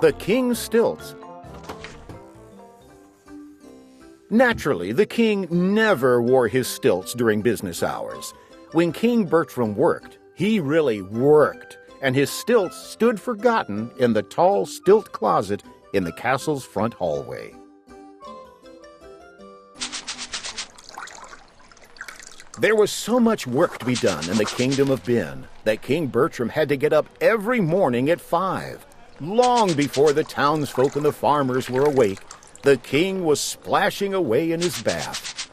the king's stilts. Naturally, the king never wore his stilts during business hours. When King Bertram worked, he really worked, and his stilts stood forgotten in the tall stilt closet in the castle's front hallway. There was so much work to be done in the kingdom of Ben that King Bertram had to get up every morning at 5. Long before the townsfolk and the farmers were awake, the king was splashing away in his bath.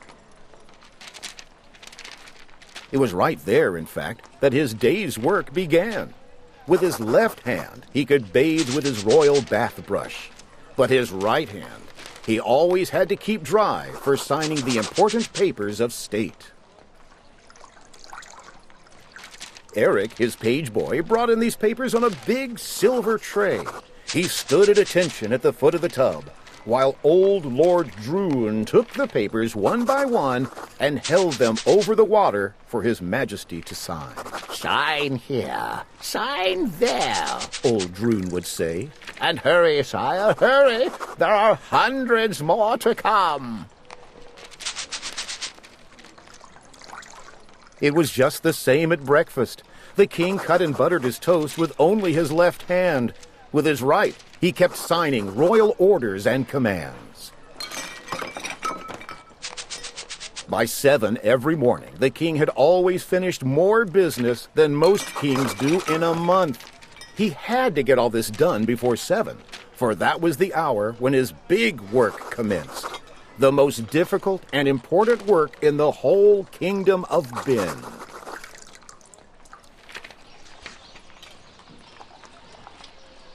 It was right there, in fact, that his day's work began. With his left hand, he could bathe with his royal bath brush. But his right hand, he always had to keep dry for signing the important papers of state. Eric, his page boy, brought in these papers on a big silver tray. He stood at attention at the foot of the tub, while old Lord Droon took the papers one by one and held them over the water for His Majesty to sign. "Sign here, sign there," old Droon would say. "And hurry, sire, hurry! There are hundreds more to come." It was just the same at breakfast. The king cut and buttered his toast with only his left hand. With his right, he kept signing royal orders and commands. By 7 every morning, the king had always finished more business than most kings do in a month. He had to get all this done before 7, for that was the hour when his big work commenced. The most difficult and important work in the whole kingdom of Ben.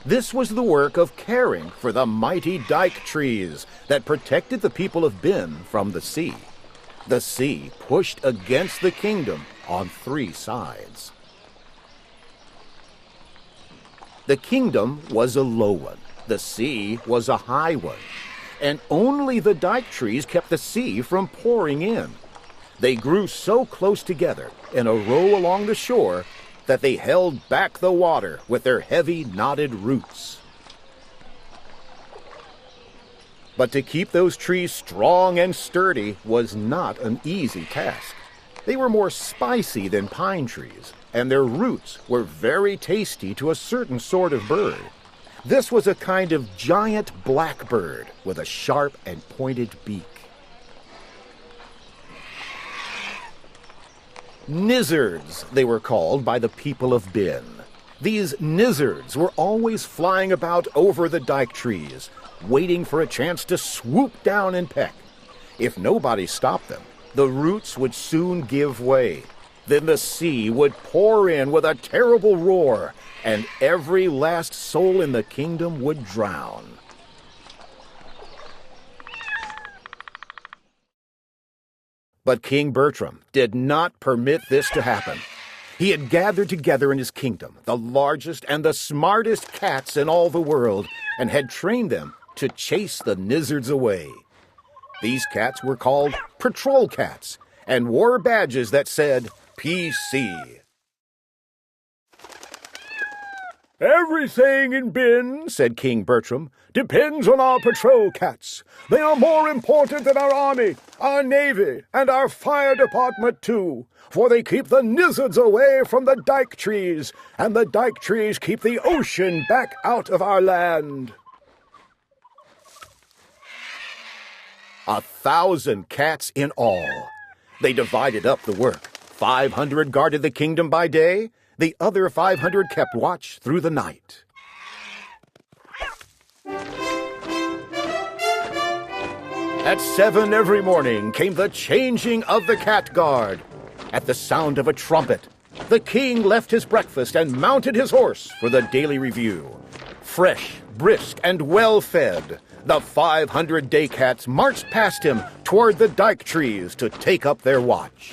This was the work of caring for the mighty dike trees that protected the people of Ben from the sea. The sea pushed against the kingdom on 3 sides. The kingdom was a low one. The sea was a high one. And only the dike trees kept the sea from pouring in. They grew so close together in a row along the shore that they held back the water with their heavy knotted roots. But to keep those trees strong and sturdy was not an easy task. They were more spicy than pine trees, and their roots were very tasty to a certain sort of bird. This was a kind of giant blackbird with a sharp and pointed beak. Nizzards, they were called by the people of Ben. These nizzards were always flying about over the dike trees, waiting for a chance to swoop down and peck. If nobody stopped them, the roots would soon give way. Then the sea would pour in with a terrible roar, and every last soul in the kingdom would drown. But King Bertram did not permit this to happen. He had gathered together in his kingdom the largest and the smartest cats in all the world, and had trained them to chase the nizzards away. These cats were called patrol cats, and wore badges that said, PC. "Everything in Ben," said King Bertram, "depends on our patrol cats. They are more important than our army, our navy, and our fire department too, for they keep the nizzards away from the dike trees, and the dike trees keep the ocean back out of our land." 1,000 cats in all. They divided up the work. 500 guarded the kingdom by day. The other 500 kept watch through the night. At 7 every morning came the changing of the cat guard. At the sound of a trumpet, the king left his breakfast and mounted his horse for the daily review. Fresh, brisk, and well-fed, the 500 day cats marched past him toward the dike trees to take up their watch.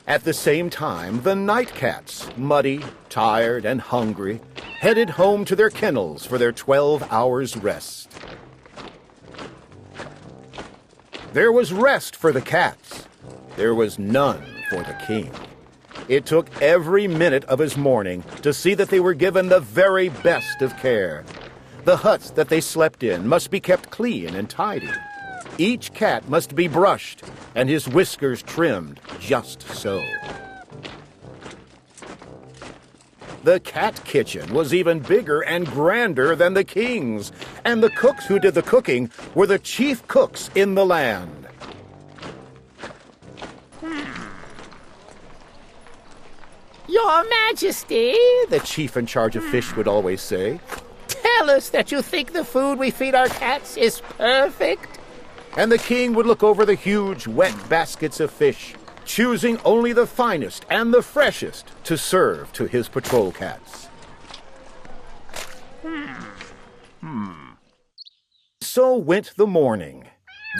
At the same time, the night cats, muddy, tired, and hungry, headed home to their kennels for their 12 hours rest. There was rest for the cats. There was none for the king. It took every minute of his morning to see that they were given the very best of care. The huts that they slept in must be kept clean and tidy. Each cat must be brushed and his whiskers trimmed just so. The cat kitchen was even bigger and grander than the king's, and the cooks who did the cooking were the chief cooks in the land. Your Majesty, The chief in charge of fish would always say, tell us that you think the food we feed our cats is perfect. and the king would look over the huge, wet baskets of fish, choosing only the finest and the freshest to serve to his patrol cats. So went the morning.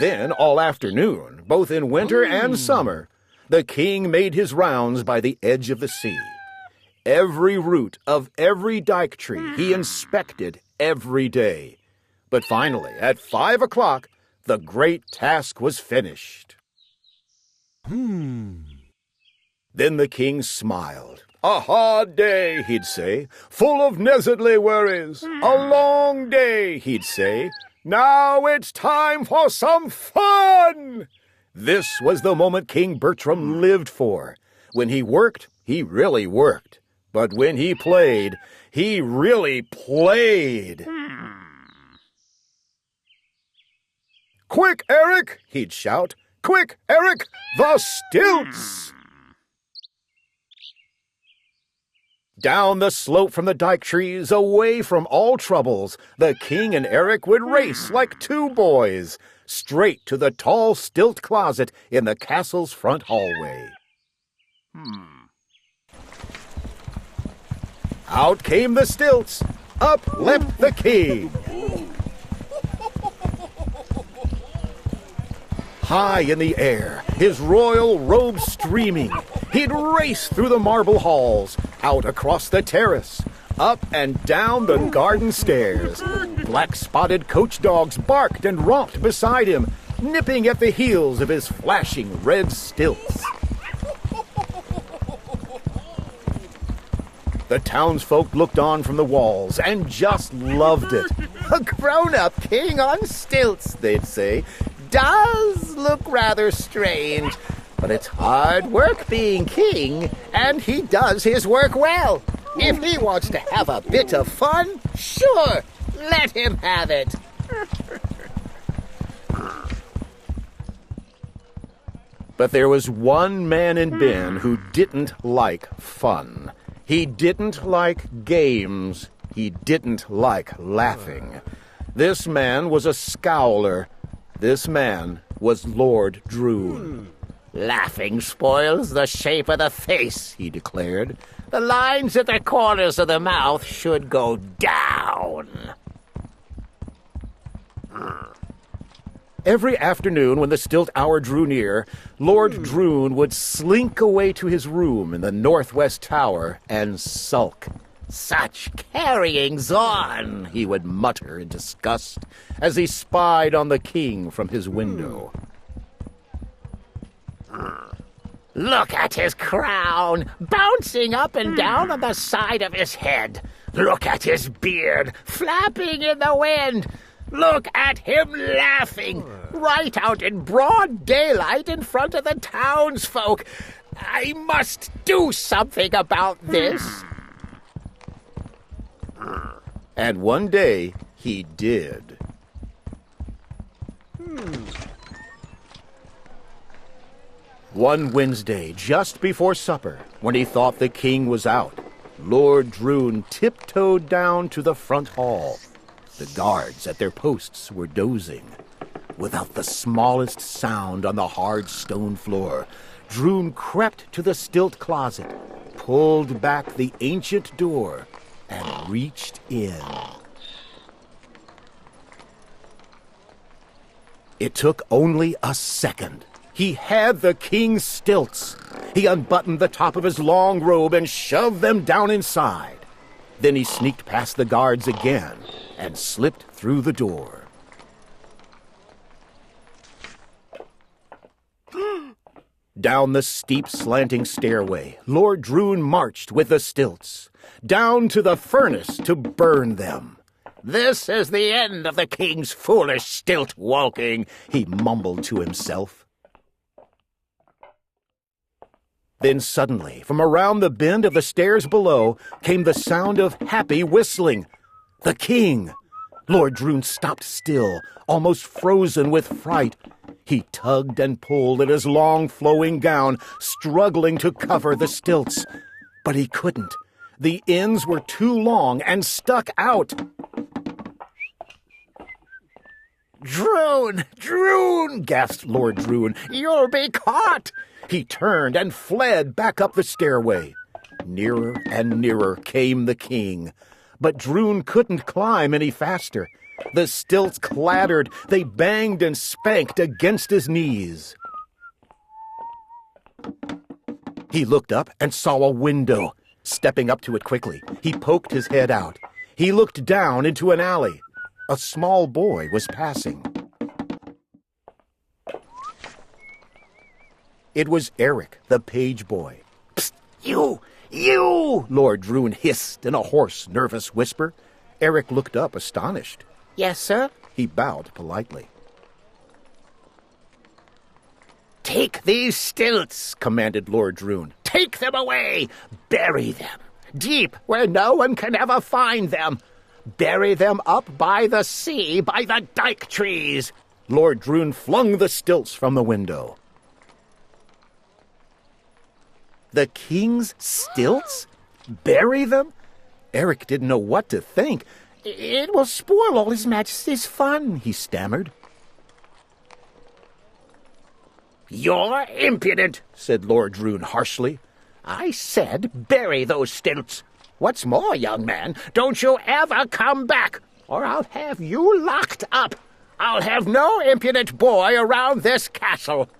Then, all afternoon, both in winter and summer, the king made his rounds by the edge of the sea. Every root of every dike tree he inspected every day. But finally, at 5 o'clock, the great task was finished. Then the king smiled. "A hard day," he'd say, "full of niggardly worries. A long day," he'd say. "Now it's time for some fun!" This was the moment King Bertram lived for. When he worked, he really worked. But when he played, he really played. "Quick, Eric!" he'd shout. "Quick, Eric! The stilts!" Down the slope from the dike trees, away from all troubles, the king and Eric would race like two boys, straight to the tall stilt closet in the castle's front hallway. Out came the stilts. Up leapt the king. High in the air, his royal robe streaming, he'd race through the marble halls, out across the terrace, up and down the garden stairs. Black-spotted coach dogs barked and romped beside him, nipping at the heels of his flashing red stilts. The townsfolk looked on from the walls and just loved it. "A grown-up king on stilts," they'd say, "does look rather strange, but it's hard work being king, and he does his work well. If he wants to have a bit of fun, sure, let him have it." But there was one man in Ben who didn't like fun. He didn't like games. He didn't like laughing. This man was a scowler. This man was Lord Droon. "Laughing spoils the shape of the face," he declared. "The lines at the corners of the mouth should go down." Every afternoon when the stilt hour drew near, Lord Droon would slink away to his room in the northwest tower and sulk. "Such carryings on," he would mutter in disgust as he spied on the king from his window. "Look at his crown, bouncing up and down on the side of his head. Look at his beard, flapping in the wind. Look at him laughing, right out in broad daylight in front of the townsfolk. I must do something about this." And one day he did. One Wednesday, just before supper, when he thought the king was out, Lord Droon tiptoed down to the front hall. The guards at their posts were dozing. Without the smallest sound on the hard stone floor, Droon crept to the stilt closet, pulled back the ancient door, and reached in. It took only a second. He had the king's stilts. He unbuttoned the top of his long robe and shoved them down inside. Then he sneaked past the guards again and slipped through the door. Down the steep, slanting stairway, Lord Droon marched with the Stilts, down to the furnace to burn them. "This is the end of the king's foolish stilt walking," he mumbled to himself. Then suddenly, from around the bend of the stairs below, came the sound of happy whistling. The king! Lord Droon stopped still, almost frozen with fright. He tugged and pulled at his long flowing gown, struggling to cover the stilts. But he couldn't. The ends were too long and stuck out. "Droon! Droon!" gasped Lord Droon. "You'll be caught!" He turned and fled back up the stairway. Nearer and nearer came the king. But Droon couldn't climb any faster. The stilts clattered, they banged and spanked against his knees. He looked up and saw a window. Stepping up to it quickly, he poked his head out. He looked down into an alley. A small boy was passing. It was Eric, the page boy. "Psst! You! Lord Droon hissed in a hoarse, nervous whisper. Eric looked up, astonished. "Yes, sir?" He bowed politely. "Take these stilts," commanded Lord Droon. "Take them away. Bury them deep where no one can ever find them. Bury them up by the sea, by the dike trees." Lord Droon flung the stilts from the window. The king's stilts? Bury them? Eric didn't know what to think. "It will spoil all His Majesty's fun," he stammered. "You're impudent," said Lord Droon harshly. "I said bury those stilts. What's more, young man, don't you ever come back, or I'll have you locked up. I'll have no impudent boy around this castle."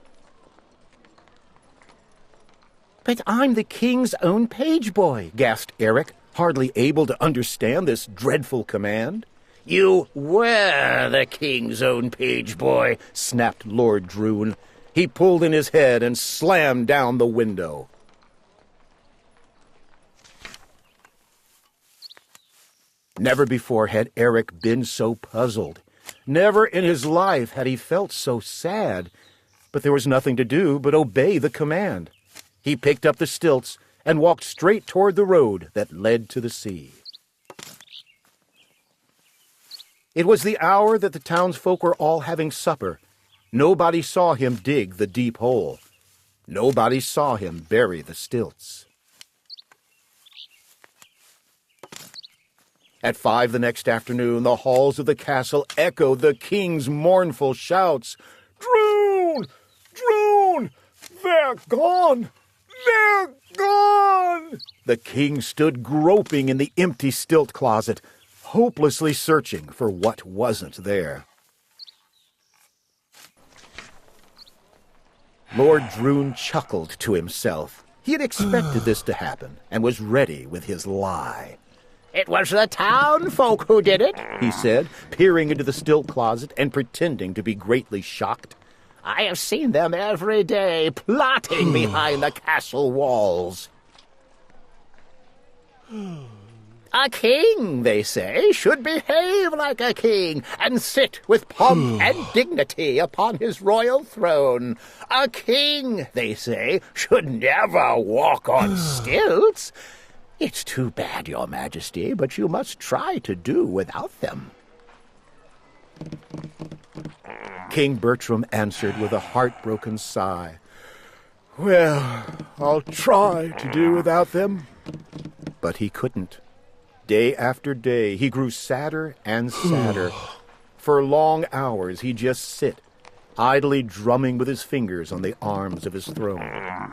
"But I'm the king's own page boy," gasped Eric, hardly able to understand this dreadful command. "You were the king's own page boy," snapped Lord Droon. He pulled in his head and slammed down the window. Never before had Eric been so puzzled. Never in his life had he felt so sad. But there was nothing to do but obey the command. He picked up the stilts and walked straight toward the road that led to the sea. It was the hour that the townsfolk were all having supper. Nobody saw him dig the deep hole. Nobody saw him bury the stilts. At 5 the next afternoon, the halls of the castle echoed the king's mournful shouts. "Droon! Droon! They're gone! They're gone!" The king stood groping in the empty stilt closet, hopelessly searching for what wasn't there. Lord Droon chuckled to himself. He had expected this to happen and was ready with his lie. "It was the town folk who did it," he said, peering into the stilt closet and pretending to be greatly shocked. "I have seen them every day, plotting behind the castle walls. A king, they say, should behave like a king and sit with pomp and dignity upon his royal throne. A king, they say, should never walk on stilts. It's too bad, Your Majesty, but you must try to do without them." King Bertram answered with a heartbroken sigh. "Well, I'll try to do without them." But he couldn't. Day after day, he grew sadder and sadder. For long hours, he'd just sit, idly drumming with his fingers on the arms of his throne.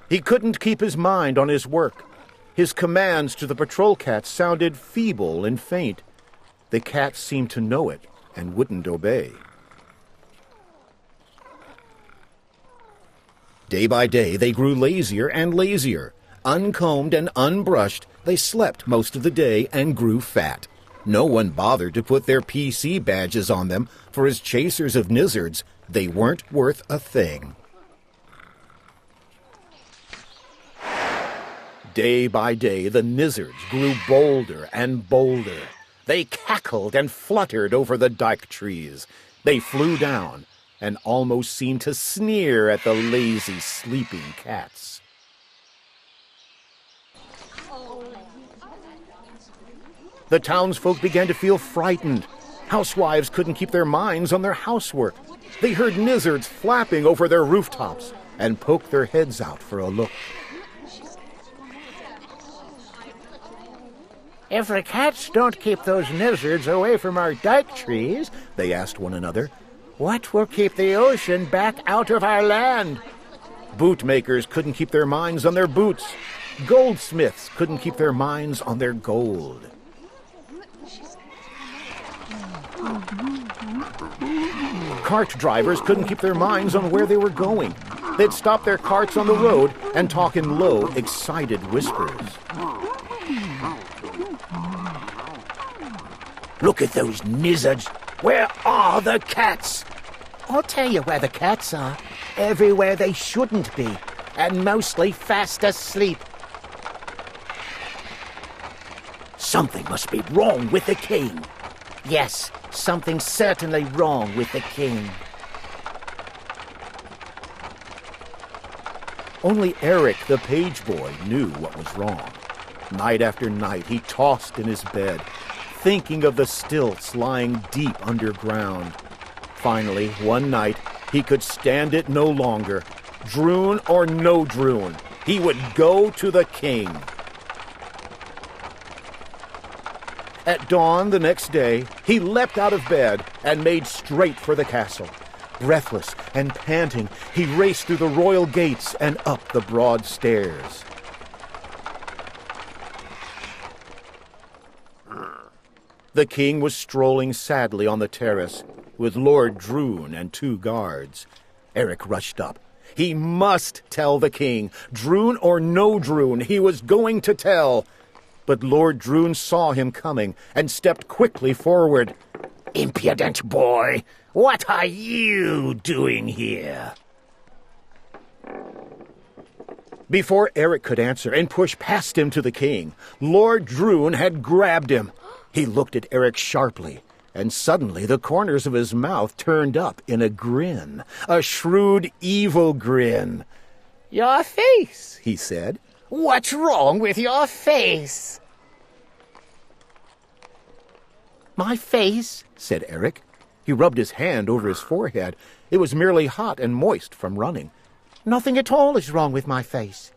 He couldn't keep his mind on his work. His commands to the patrol cats sounded feeble and faint. The cats seemed to know it and wouldn't obey. Day by day, they grew lazier and lazier. Uncombed and unbrushed, they slept most of the day and grew fat. No one bothered to put their PC badges on them, for as chasers of nizzards, they weren't worth a thing. Day by day, the nizzards grew bolder and bolder. They cackled and fluttered over the dyke trees. They flew down and almost seemed to sneer at the lazy, sleeping cats. The townsfolk began to feel frightened. Housewives couldn't keep their minds on their housework. They heard nizzards flapping over their rooftops and poked their heads out for a look. If the cats don't keep those nizzards away from our dyke trees, They asked one another. what will keep the ocean back out of our land? Bootmakers couldn't keep their minds on their boots. Goldsmiths couldn't keep their minds on their gold. Cart drivers couldn't keep their minds on where they were going. They'd stop their carts on the road and talk in low, excited whispers. Look at those nizzards. Where are the cats? I'll tell you where the cats are. Everywhere they shouldn't be, and mostly fast asleep. Something must be wrong with the king. Yes, something's certainly wrong with the king. Only Eric, the page boy, knew what was wrong. Night after night, he tossed in his bed, thinking of the stilts lying deep underground. Finally, one night, he could stand it no longer. Droon or no Droon, he would go to the king. At dawn the next day, he leapt out of bed and made straight for the castle. Breathless and panting, he raced through the royal gates and up the broad stairs. The king was strolling sadly on the terrace, with Lord Droon and 2 guards. Eric rushed up. He must tell the king. Droon or no Droon, he was going to tell. But Lord Droon saw him coming and stepped quickly forward. Impudent boy, what are you doing here? Before Eric could answer and push past him to the king, Lord Droon had grabbed him. He looked at Eric sharply, and suddenly the corners of his mouth turned up in a grin, a shrewd, evil grin. Your face, He said. What's wrong with your face? My face, said Eric. He rubbed his hand over his forehead. It was merely hot and moist from running. Nothing at all is wrong with my face.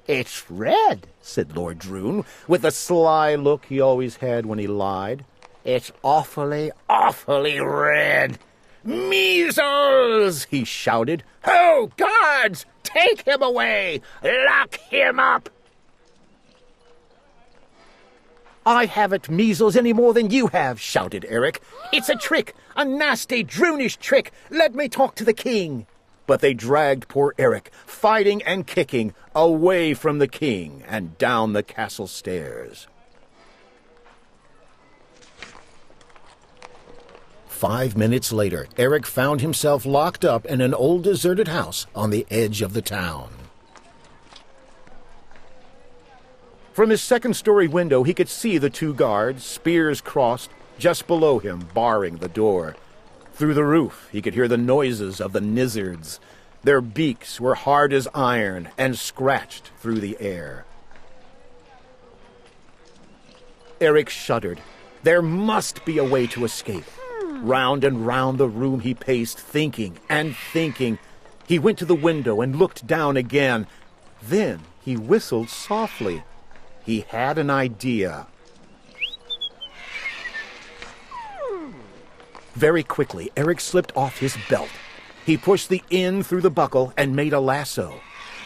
It's red, said Lord Droon, with the sly look he always had when he lied. It's awfully, awfully red. Measles! He shouted. Oh, guards! Take him away! Lock him up! I haven't measles any more than you have, shouted Eric. It's a trick, a nasty, Droonish trick. Let me talk to the king. But they dragged poor Eric, fighting and kicking, away from the king and down the castle stairs. 5 minutes later, Eric found himself locked up in an old deserted house on the edge of the town. From his second-story window, he could see the 2 guards, spears crossed, just below him, barring the door. Through the roof, he could hear the noises of the nizzards. Their beaks were hard as iron and scratched through the air. Eric shuddered. There must be a way to escape. Round and round the room he paced, thinking and thinking. He went to the window and looked down again. Then he whistled softly. He had an idea. Very quickly, Eric slipped off his belt. He pushed the end through the buckle and made a lasso.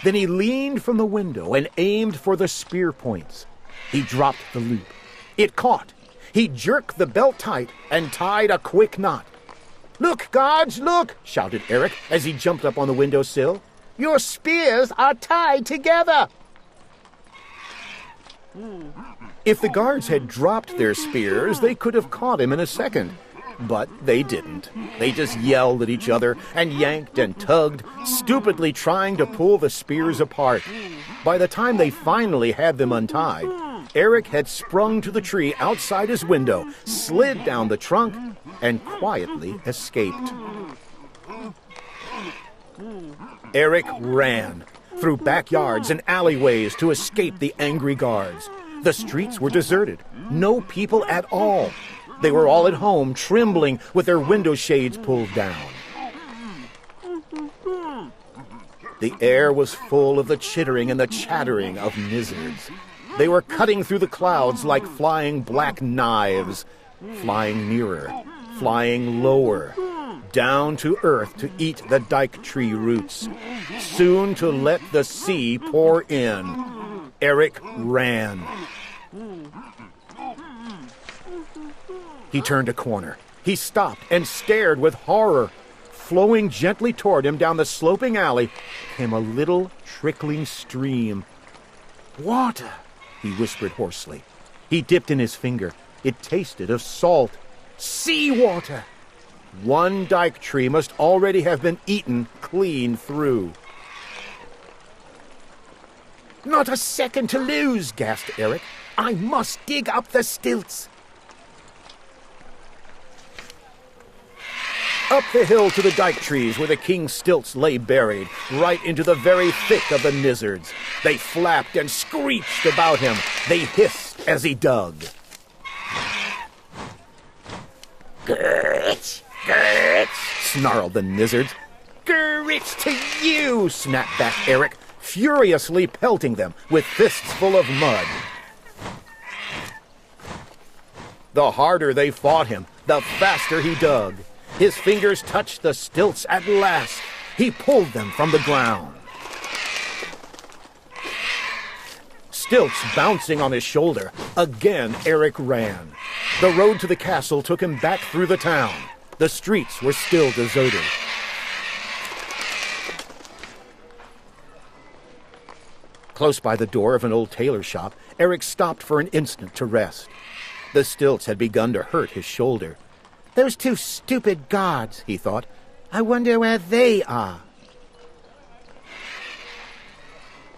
Then he leaned from the window and aimed for the spear points. He dropped the loop. It caught. He jerked the belt tight and tied a quick knot. "Look, guards, look!" shouted Eric as he jumped up on the windowsill. "Your spears are tied together!" If the guards had dropped their spears, they could have caught him in a second. But they didn't. They just yelled at each other and yanked and tugged, stupidly trying to pull the spears apart. By the time they finally had them untied, Eric had sprung to the tree outside his window, slid down the trunk, and quietly escaped. Eric ran through backyards and alleyways to escape the angry guards. The streets were deserted. No people at all. They were all at home, trembling with their window shades pulled down. The air was full of the chittering and the chattering of nizzards. They were cutting through the clouds like flying black knives, flying nearer, flying lower, down to earth to eat the dike tree roots, soon to let the sea pour in. Eric ran. He turned a corner. He stopped and stared with horror. Flowing gently toward him down the sloping alley came a little trickling stream. "Water," he whispered hoarsely. He dipped in his finger. It tasted of salt. Sea water! One dike tree must already have been eaten clean through. "Not a second to lose," gasped Eric. "I must dig up the stilts." Up the hill to the dike trees where the king's stilts lay buried, right into the very thick of the nizzards. They flapped and screeched about him. They hissed as he dug. "Grits, grits," snarled the nizzards. "Grits to you," snapped back Eric, furiously pelting them with fists full of mud. The harder they fought him, the faster he dug. His fingers touched the stilts at last. He pulled them from the ground. Stilts bouncing on his shoulder, again Eric ran. The road to the castle took him back through the town. The streets were still deserted. Close by the door of an old tailor shop, Eric stopped for an instant to rest. The stilts had begun to hurt his shoulder. "Those two stupid guards," he thought. "I wonder where they are."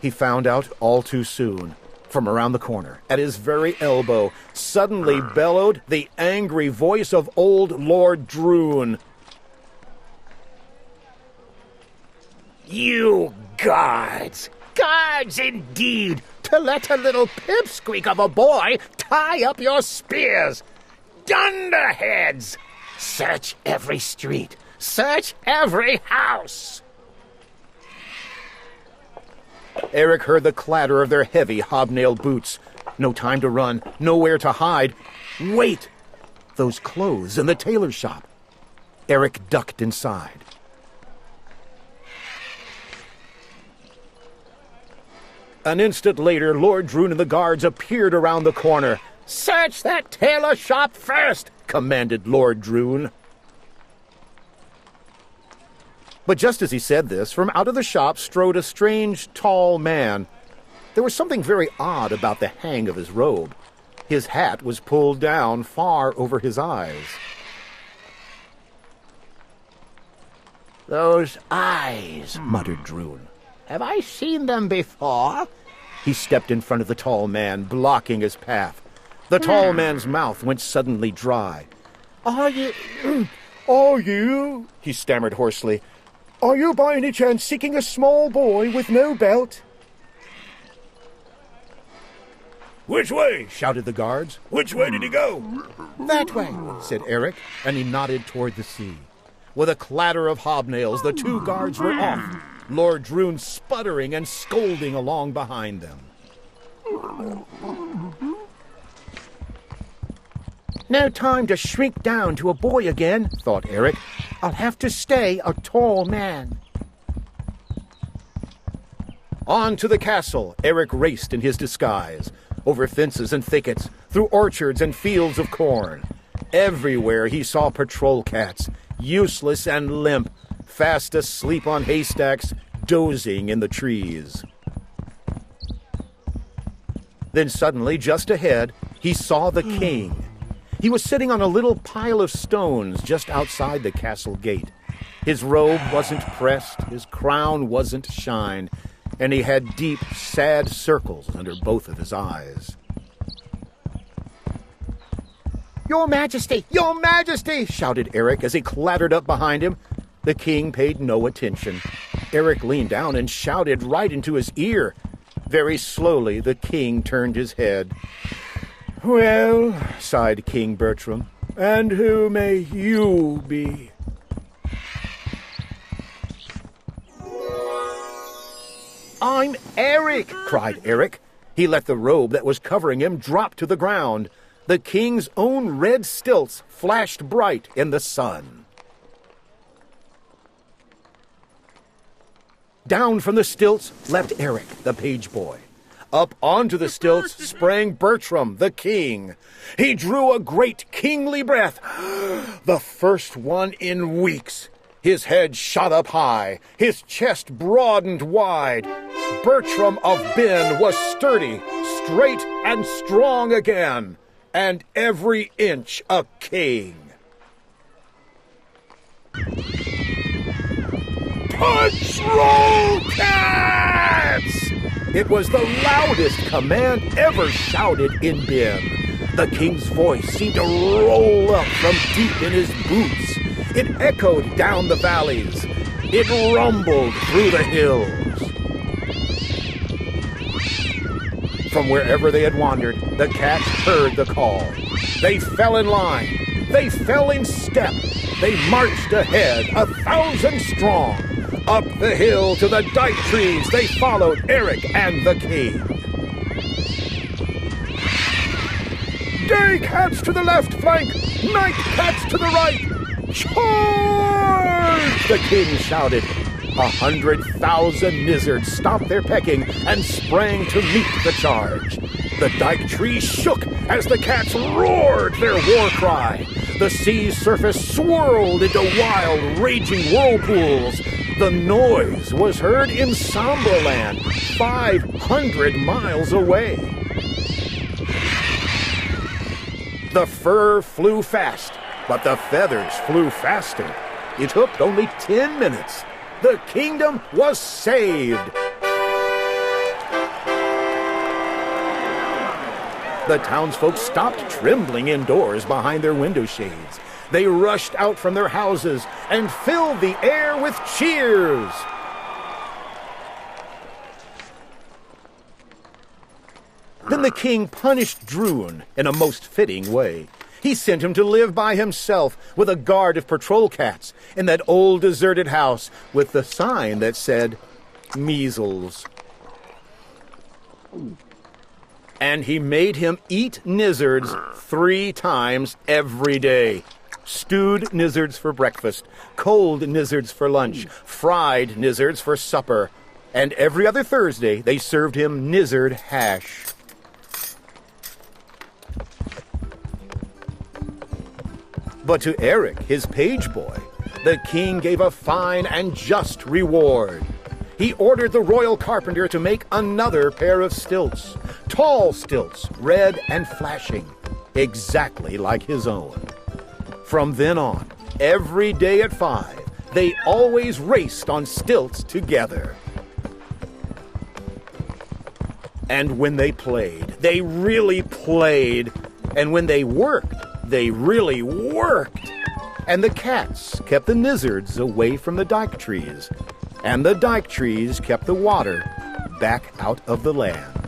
He found out all too soon. From around the corner, at his very elbow, suddenly bellowed the angry voice of old Lord Droon. "You guards! Guards indeed! To let a little pipsqueak of a boy tie up your spears! Dunderheads! Search every street. Search every house." Eric heard the clatter of their heavy hobnailed boots. No time to run, nowhere to hide. Wait! Those clothes in the tailor shop. Eric ducked inside. An instant later, Lord Droon and the guards appeared around the corner. "Search that tailor shop first," commanded Lord Droon. But just as he said this, from out of the shop strode a strange, tall man. There was something very odd about the hang of his robe. His hat was pulled down far over his eyes. "Those eyes," muttered Droon. "Have I seen them before?" He stepped in front of the tall man, blocking his path. The tall man's mouth went suddenly dry. Are you, he stammered hoarsely, "are you by any chance seeking a small boy with no belt?" "Which way?" shouted the guards. "Which way did he go?" "That way," said Eric, and he nodded toward the sea. With a clatter of hobnails, the two guards were off, Lord Droon sputtering and scolding along behind them. "No time to shrink down to a boy again," thought Eric. "I'll have to stay a tall man." On to the castle, Eric raced in his disguise, over fences and thickets, through orchards and fields of corn. Everywhere he saw patrol cats, useless and limp, fast asleep on haystacks, dozing in the trees. Then suddenly, just ahead, he saw the king. He was sitting on a little pile of stones just outside the castle gate. His robe wasn't pressed, his crown wasn't shined, and he had deep, sad circles under both of his eyes. "Your Majesty! Your Majesty!" shouted Eric as he clattered up behind him. The king paid no attention. Eric leaned down and shouted right into his ear. Very slowly, the king turned his head. "Well," sighed King Bertram, "and who may you be?" "I'm Eric!" cried Eric. He let the robe that was covering him drop to the ground. The king's own red stilts flashed bright in the sun. Down from the stilts leapt Eric, the page boy. Up onto the stilts sprang Bertram, the king. He drew a great kingly breath, the first one in weeks. His head shot up high, his chest broadened wide. Bertram of Ben was sturdy, straight and strong again, and every inch a king. Punch Roll Cats! It was the loudest command ever shouted in Ben. The king's voice seemed to roll up from deep in his boots. It echoed down the valleys. It rumbled through the hills. From wherever they had wandered, the cats heard the call. They fell in line. They fell in step. They marched ahead, 1,000 strong. Up the hill to the dike trees, they followed Eric and the king. Day cats to the left flank, night cats to the right. Charge! The king shouted. 100,000 nizzards stopped their pecking and sprang to meet the charge. The dike trees shook as the cats roared their war cry. The sea's surface swirled into wild, raging whirlpools. The noise was heard in Sambaland, 500 miles away. The fur flew fast, but the feathers flew faster. It took only 10 minutes. The kingdom was saved. The townsfolk stopped trembling indoors behind their window shades. They rushed out from their houses and filled the air with cheers. Then the king punished Droon in a most fitting way. He sent him to live by himself with a guard of patrol cats in that old deserted house with the sign that said, "Measles." And he made him eat nizzards 3 times every day. Stewed nizzards for breakfast, cold nizzards for lunch, fried nizzards for supper, and every other Thursday they served him nizzard hash. But to Eric, his page boy, the king gave a fine and just reward. He ordered the royal carpenter to make another pair of stilts, tall stilts, red and flashing, exactly like his own. From then on, every day at 5, they always raced on stilts together. And when they played, they really played. And when they worked, they really worked. And the cats kept the nizzards away from the dike trees. And the dike trees kept the water back out of the land.